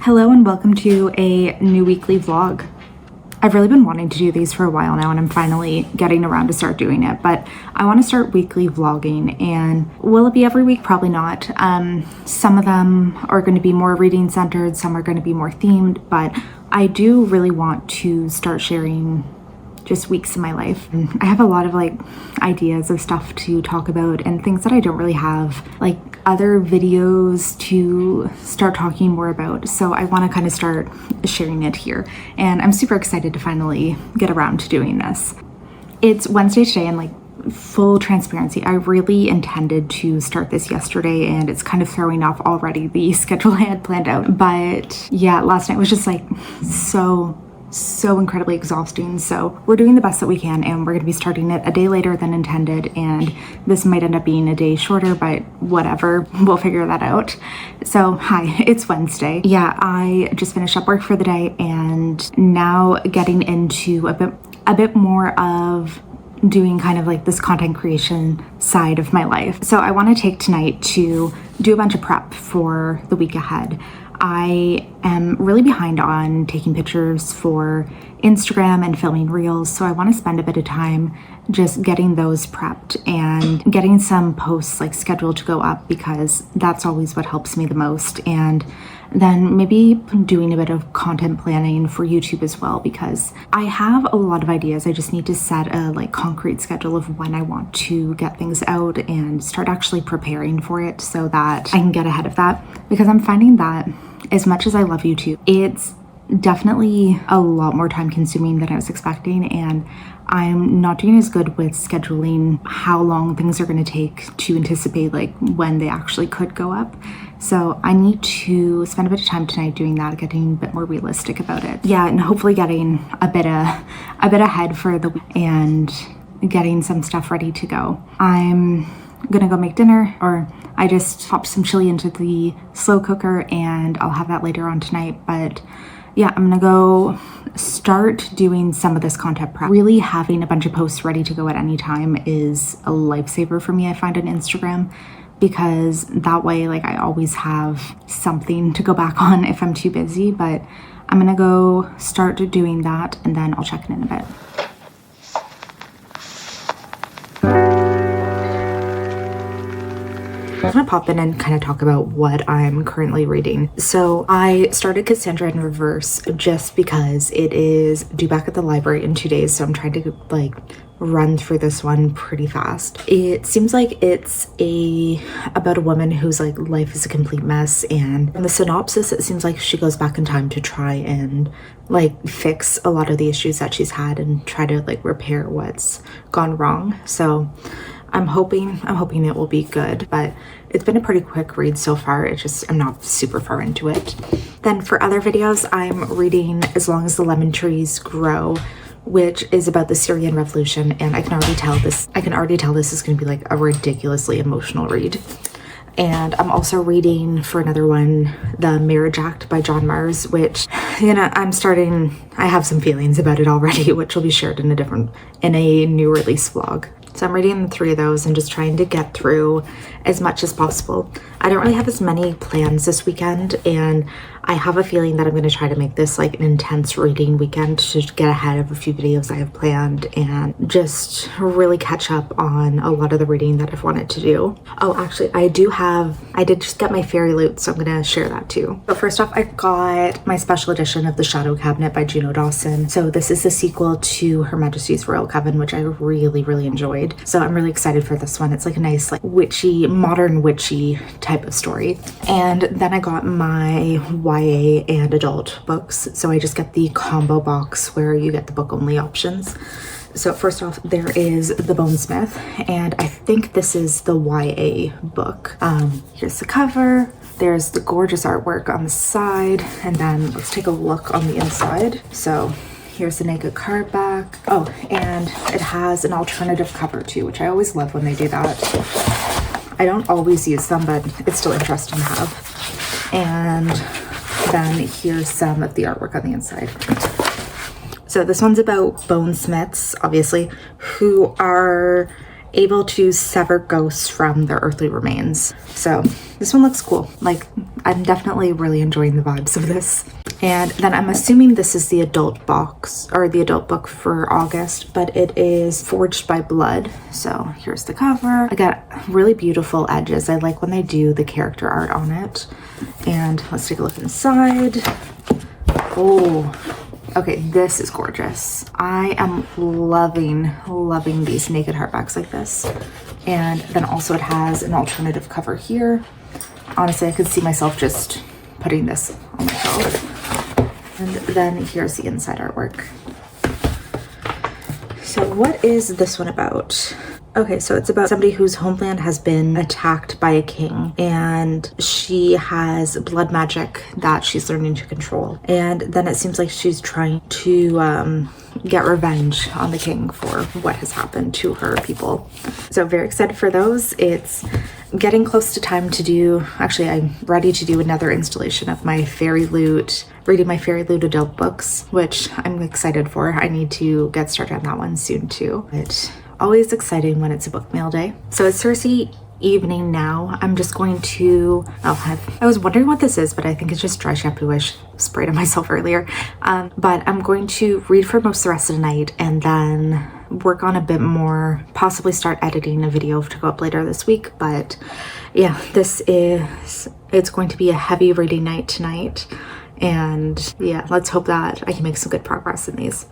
Hello and welcome to a new weekly vlog. I've really been wanting to do these for a while now and I'm finally getting around to start doing it, but I want to start weekly vlogging. And will it be every week? Probably not. Some of them are going to be more reading centered, some are going to be more themed, but I do really want to start sharing just weeks in my life. And I have a lot of ideas of stuff to talk about and things that I don't really have other videos to start talking more about. So I want to kind of start sharing it here. And I'm super excited to finally get around to doing this. It's Wednesday today and full transparency, I really intended to start this yesterday and it's kind of throwing off already the schedule I had planned out. But yeah, last night was just so incredibly exhausting. So we're doing the best that we can and we're going to be starting it a day later than intended, and this might end up being a day shorter, but whatever, we'll figure that out. So hi, it's Wednesday. Yeah, I just finished up work for the day and now getting into a bit more of doing kind of this content creation side of my life. So I want to take tonight to do a bunch of prep for the week ahead. I am really behind on taking pictures for Instagram and filming reels, so I want to spend a bit of time just getting those prepped and getting some posts scheduled to go up, because that's always what helps me the most. And then maybe doing a bit of content planning for YouTube as well, because I have a lot of ideas. I just need to set a concrete schedule of when I want to get things out and start actually preparing for it so that I can get ahead of that, because I'm finding that as much as I love YouTube, it's definitely a lot more time consuming than I was expecting, and I'm not doing as good with scheduling how long things are going to take to anticipate when they actually could go up. So I need to spend a bit of time tonight doing that, getting a bit more realistic about it. Yeah, and hopefully getting a bit ahead for the week and getting some stuff ready to go. I'm gonna go make dinner, or I just popped some chili into the slow cooker and I'll have that later on tonight. But yeah, I'm gonna go start doing some of this content prep. Really having a bunch of posts ready to go at any time is a lifesaver for me, I find, on Instagram, because that way I always have something to go back on if I'm too busy. But I'm gonna go start doing that and then I'll check in a bit. I'm gonna pop in and kind of talk about what I'm currently reading. So I started Cassandra in Reverse just because it is due back at the library in 2 days, so I'm trying to run through this one pretty fast. It seems like it's about a woman whose life is a complete mess, and in the synopsis it seems like she goes back in time to try and fix a lot of the issues that she's had and try to repair what's gone wrong. So I'm hoping it will be good, but it's been a pretty quick read so far. I'm not super far into it. Then for other videos, I'm reading As Long as the Lemon Trees Grow, which is about the Syrian Revolution, and I can already tell this is going to be a ridiculously emotional read. And I'm also reading, for another one, The Marriage Act by John Mars, which, I have some feelings about it already, which will be shared in a new release vlog. So I'm reading 3 of those and just trying to get through as much as possible. I don't really have as many plans this weekend, and I have a feeling that I'm going to try to make this an intense reading weekend to get ahead of a few videos I have planned and just really catch up on a lot of the reading that I've wanted to do. Oh, actually, I did just get my fairy loot, so I'm going to share that too. But first off, I got my special edition of The Shadow Cabinet by Juno Dawson. So this is the sequel to Her Majesty's Royal Coven, which I really, really enjoyed. So I'm really excited for this one. It's a nice witchy, modern witchy type of story. And then I got my YA and adult books. So I just get the combo box where you get the book only options. So first off, there is The Bonesmith, and I think this is the YA book. Here's the cover. There's the gorgeous artwork on the side, and then let's take a look on the inside. So here's the naked card back. Oh, and it has an alternative cover too, which I always love when they do that. I don't always use them, but it's still interesting to have. And then here's some of the artwork on the inside. So this one's about bonesmiths, obviously, who are able to sever ghosts from their earthly remains. So this one looks cool. Like, I'm definitely really enjoying the vibes of this. And then I'm assuming this is the adult box, or the adult book for August, but it is Forged by Blood. So here's the cover. I got really beautiful edges. I like when they do the character art on it. And let's take a look inside. Oh, okay, this is gorgeous. I am loving these naked hardbacks like this. And then also it has an alternative cover here. Honestly, I could see myself just putting this on my shelf. And then here's the inside artwork. So what is this one about? Okay, so it's about somebody whose homeland has been attacked by a king, and she has blood magic that she's learning to control. And then it seems like she's trying to get revenge on the king for what has happened to her people. So very excited for those. It's getting close to time to do, actually I'm ready to do another installation of my Fairy Loot, reading my Fairy Loot adult books, which I'm excited for. I need to get started on that one soon too. But always exciting when it's a book mail day. So it's Thursday evening now. I'm just going to, I was wondering what this is, but I think it's just dry shampoo. I sprayed on myself earlier. But I'm going to read for most of the rest of the night and then work on a bit more, possibly start editing a video to go up later this week. But yeah, it's going to be a heavy reading night tonight. And yeah, let's hope that I can make some good progress in these.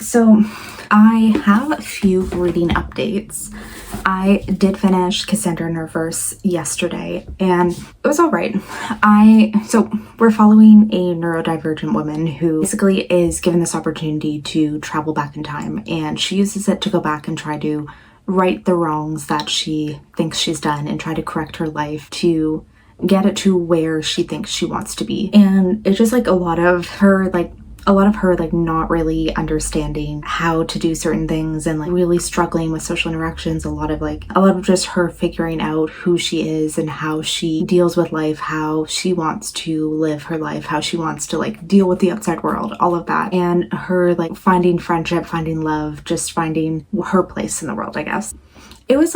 So I have a few reading updates. I did finish Cassandra in Reverse yesterday and it was all right. So we're following a neurodivergent woman who basically is given this opportunity to travel back in time, and she uses it to go back and try to right the wrongs that she thinks she's done and try to correct her life to get it to where she thinks she wants to be. And it's just like a lot of her not really understanding how to do certain things and like really struggling with social interactions. A lot of just her figuring out who she is and how she deals with life, how she wants to live her life, how she wants to like deal with the outside world, all of that. And her like finding friendship, finding love, just finding her place in the world, I guess. It was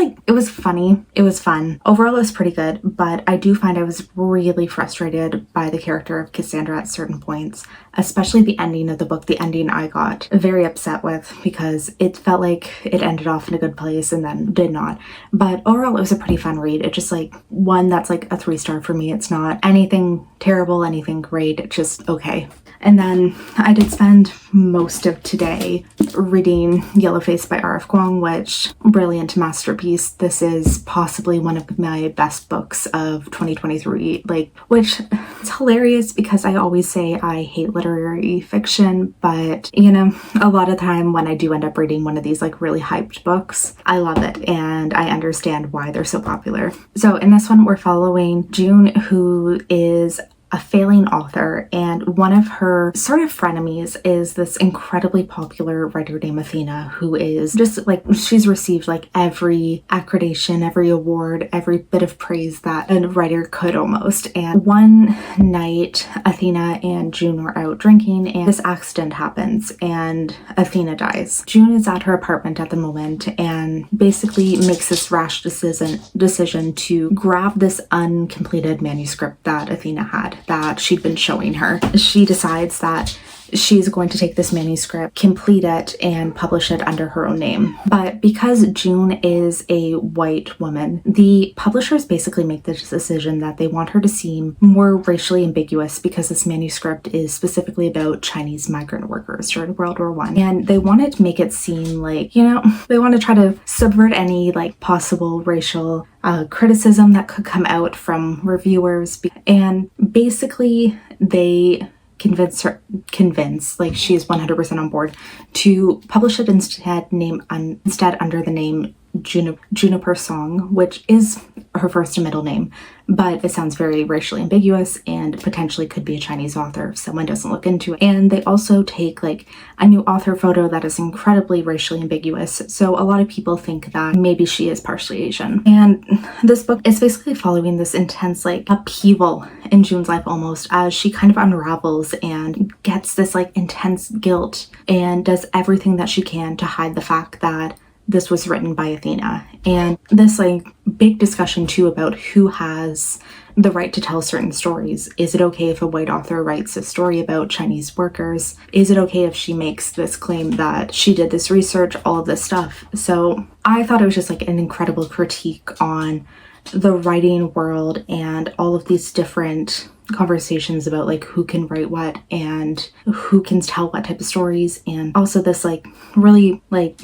funny. It was fun. Overall, it was pretty good, but I do find I was really frustrated by the character of Cassandra at certain points, especially the ending of the book. The ending I got very upset with because it felt like it ended off in a good place and then did not. But overall, it was a pretty fun read. It's just like one that's like a 3-star for me. It's not anything terrible, anything great. It's just okay. And then I did spend most of today reading Yellowface by R.F. Kuang, which brilliant masterpiece. This is possibly one of my best books of 2023, which it's hilarious because I always say I hate literary fiction, but you know, a lot of time when I do end up reading one of these like really hyped books, I love it and I understand why they're so popular. So in this one, we're following June, who is a failing author, and one of her sort of frenemies is this incredibly popular writer named Athena, who is just like, she's received like every accreditation, every award, every bit of praise that a writer could almost. And one night, Athena and June are out drinking and this accident happens and Athena dies. June is at her apartment at the moment and basically makes this rash decision to grab this uncompleted manuscript that Athena had, that she'd been showing her. She decides that she's going to take this manuscript, complete it, and publish it under her own name. But because June is a white woman, the publishers basically make the decision that they want her to seem more racially ambiguous because this manuscript is specifically about Chinese migrant workers during World War I. And they wanted to make it seem like, you know, they want to try to subvert any like possible racial criticism that could come out from reviewers. And basically they convince, like she is 100% on board to publish it instead under the name Juniper Song, which is her first and middle name, but it sounds very racially ambiguous and potentially could be a Chinese author if someone doesn't look into it. And they also take like a new author photo that is incredibly racially ambiguous, so a lot of people think that maybe she is partially Asian. And this book is basically following this intense like upheaval in June's life almost, as she kind of unravels and gets this like intense guilt and does everything that she can to hide the fact that this was written by Athena. And this like big discussion too about who has the right to tell certain stories. Is it okay if a white author writes a story about Chinese workers? Is it okay if she makes this claim that she did this research, all of this stuff? So I thought it was just like an incredible critique on the writing world and all of these different conversations about like who can write what and who can tell what type of stories, and also this like really like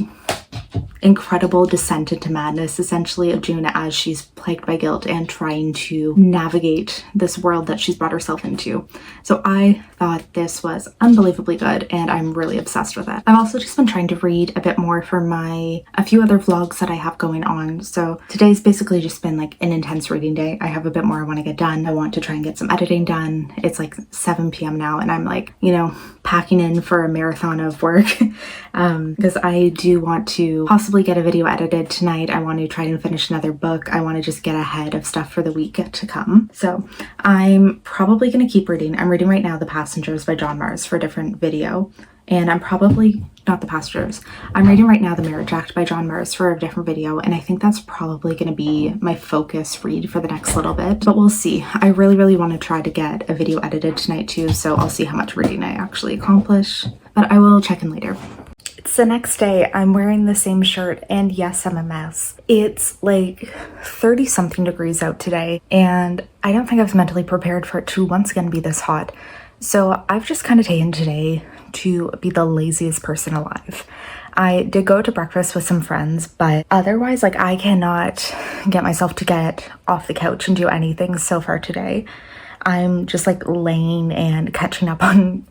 incredible descent into madness essentially of June as she's plagued by guilt and trying to navigate this world that she's brought herself into. So I thought this was unbelievably good and I'm really obsessed with it. I've also just been trying to read a bit more for a few other vlogs that I have going on. So today's basically just been like an intense reading day. I have a bit more I want to get done. I want to try and get some editing done. It's like 7 p.m. now and I'm like, you know, packing in for a marathon of work because I do want to possibly get a video edited tonight. I want to try and finish another book. I want to just get ahead of stuff for the week to come. So I'm probably going to keep reading. I'm reading right now The Passengers by John Mars for a different video. And I'm probably not The Passengers. I'm reading right now The Marriage Act by John Mars for a different video, and I think that's probably going to be my focus read for the next little bit, but we'll see. I really want to try to get a video edited tonight too, so I'll see how much reading I actually accomplish, but I will check in later. It's the next day. I'm wearing the same shirt, and yes, I'm a mess. It's like 30 something degrees out today, and I don't think I was mentally prepared for it to once again be this hot. So I've just kind of taken today to be the laziest person alive. I did go to breakfast with some friends, but otherwise, like, I cannot get myself to get off the couch and do anything so far today. I'm just like laying and catching up on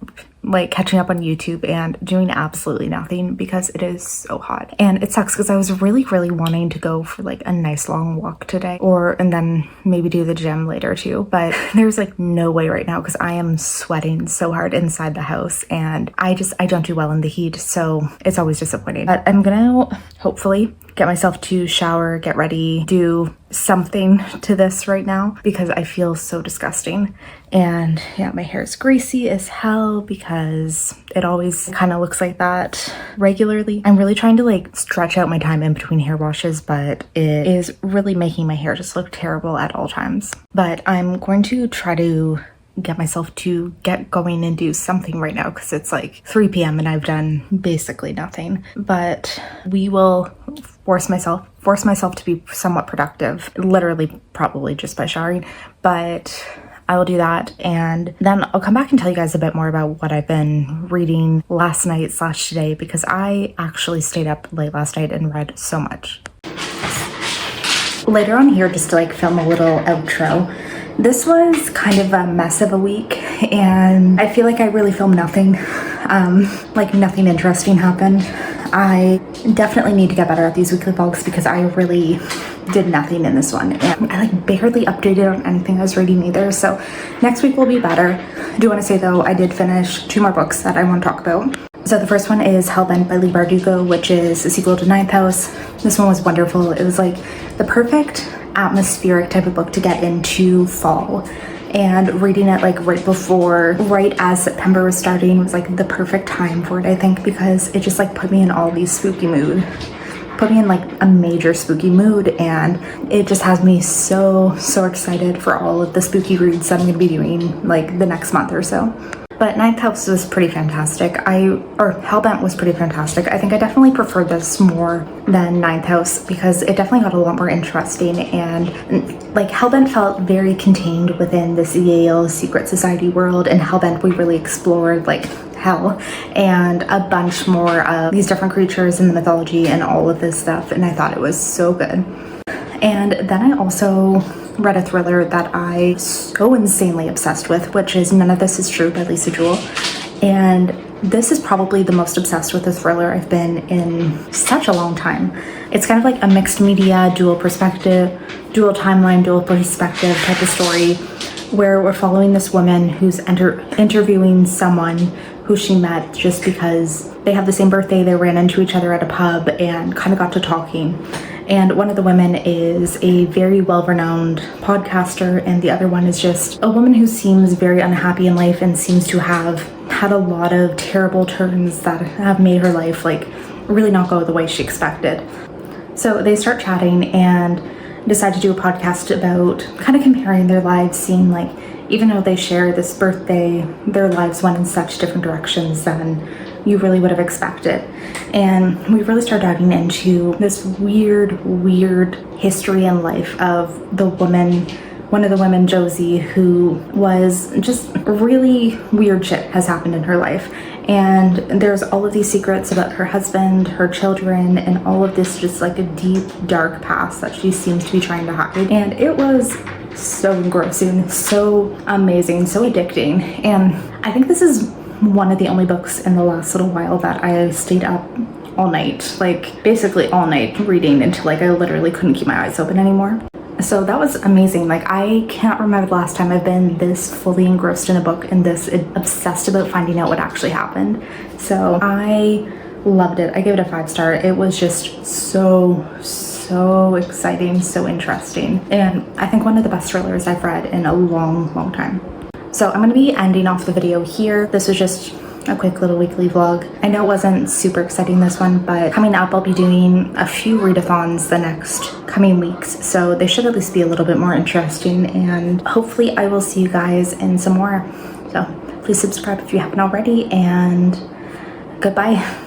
YouTube and doing absolutely nothing because it is so hot. And it sucks because I was really wanting to go for like a nice long walk today, and then maybe do the gym later too, but there's like no way right now because I am sweating so hard inside the house and I don't do well in the heat, so it's always disappointing. But I'm gonna hopefully get myself to shower, get ready, do something to this right now because I feel so disgusting. And yeah, my hair is greasy as hell because it always kind of looks like that regularly. I'm really trying to like stretch out my time in between hair washes, but it is really making my hair just look terrible at all times. But I'm going to try to get myself to get going and do something right now because it's like 3 p.m. and I've done basically nothing. But we will force myself to be somewhat productive, literally probably just by showering, but I will do that, and then I'll come back and tell you guys a bit more about what I've been reading last night / today because I actually stayed up late last night and read so much. Later on here, just to like film a little outro, this was kind of a mess of a week and I feel like I really filmed nothing. Like nothing interesting happened. I definitely need to get better at these weekly vlogs because I really did nothing in this one and I like barely updated on anything I was reading either, so next week will be better. I do want to say though, I did finish 2 more books that I want to talk about. So the first one is Hellbent by Leigh Bardugo, which is a sequel to Ninth House. This one was wonderful. It was like the perfect atmospheric type of book to get into fall, and reading it like right as September was starting was like the perfect time for it, I think, because it just like put me in all these spooky mood. Put me in like a major spooky mood, and it just has me so excited for all of the spooky reads that I'm gonna be doing like the next month or so. But Ninth House was pretty fantastic. Hellbent was pretty fantastic. I think I definitely preferred this more than Ninth House because it definitely got a lot more interesting, and like Hellbent felt very contained within this Yale secret society world. In Hellbent, we really explored like hell and a bunch more of these different creatures in the mythology and all of this stuff, and I thought it was so good. And then I also read a thriller that I so insanely obsessed with, which is None of This Is True by Lisa Jewell. And This is probably the most obsessed with a thriller I've been in such a long time. It's kind of like a mixed media, dual perspective, dual timeline, dual perspective type of story, where we're following this woman who's interviewing someone who she met just because they have the same birthday, they ran into each other at a pub and kind of got to talking. And one of the women is a very well-renowned podcaster, and the other one is just a woman who seems very unhappy in life and seems to have had a lot of terrible turns that have made her life like really not go the way she expected. So they start chatting and decide to do a podcast about kind of comparing their lives, seeing like even though they share this birthday, their lives went in such different directions than you really would have expected. And we really start diving into this weird history and life of the woman, one of the women, Josie, who was just really weird shit has happened in her life. And there's all of these secrets about her husband, her children, and all of this just like a deep, dark past that she seems to be trying to hide. And it was so engrossing, so amazing, so addicting. And I think this is one of the only books in the last little while that I stayed up all night, like basically all night reading until like I literally couldn't keep my eyes open anymore. So that was amazing. Like I can't remember the last time I've been this fully engrossed in a book and this obsessed about finding out what actually happened. So I loved it. I gave it a 5-star. It was just so exciting, so interesting, and I think one of the best thrillers I've read in a long time. So I'm going to be ending off the video here. This was just a quick little weekly vlog. I know it wasn't super exciting, this one, but coming up I'll be doing a few readathons the next coming weeks, so they should at least be a little bit more interesting, and hopefully I will see you guys in some more. So please subscribe if you haven't already, and goodbye.